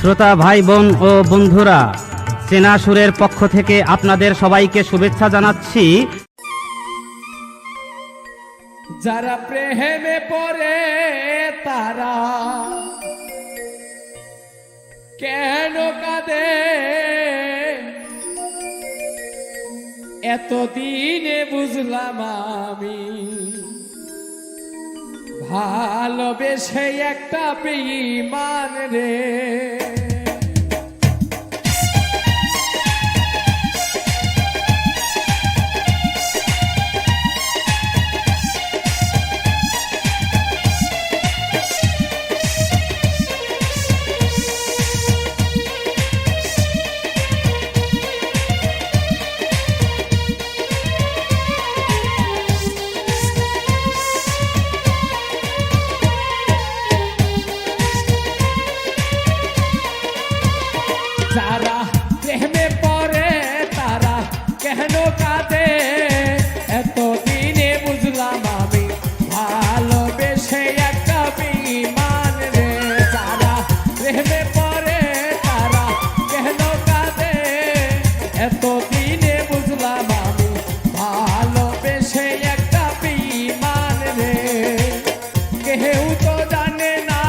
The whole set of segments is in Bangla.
শ্রোতা ভাই বোন ও বন্ধুরা, চেনা সুরের পক্ষ থেকে আপনাদের সবাইকে শুভেচ্ছা জানাচ্ছি। যারা প্রেমে পড়ে তারা কেন কাঁদে, এতদিনে বুঝলাম আমি ভালোবেসে একটা বেঈমান রে। যারা প্রেমে পড়ে তারা কেন কাঁদে, এতদিনে বুঝলাম আমি ভালোবেসে একটা বেঈমান রে। যারা প্রেমে পড়ে তারা কেন কাঁদে, এতদিনে বুঝলাম আমি ভালোবেসে একটা বেঈমান রে। কেউ তো জানে না,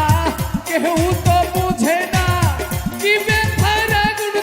কেউ তো বুঝে না, কি ব্যথার আগুন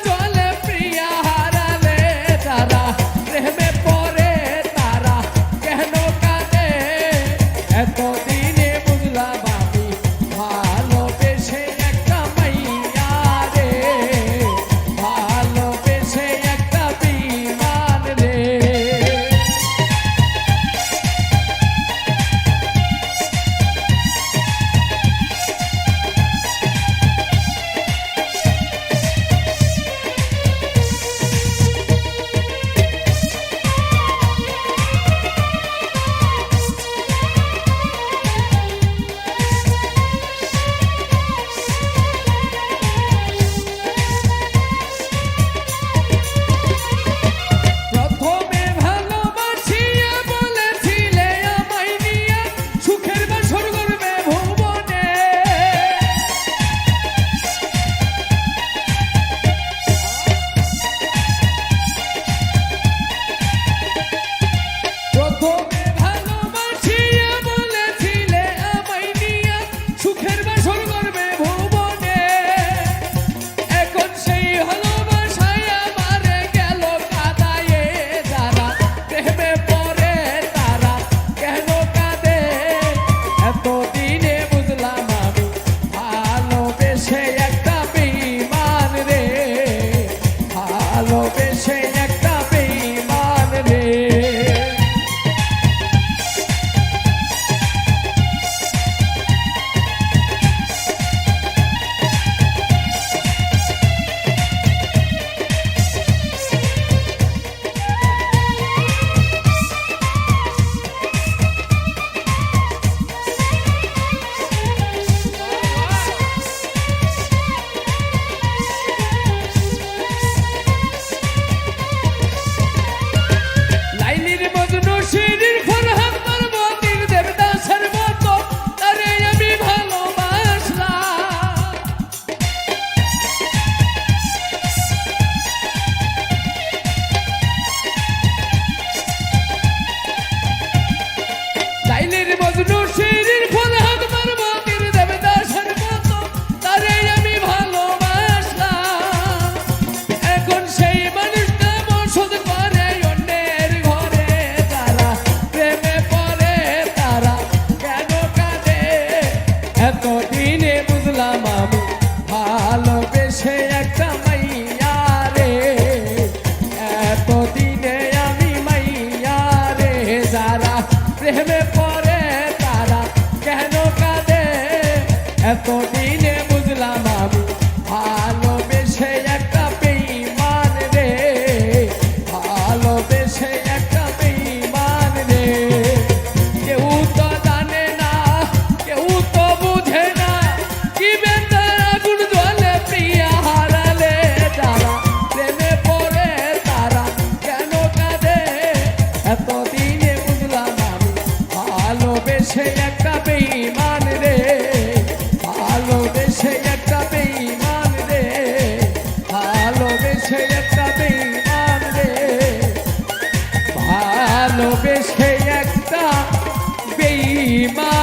বিমান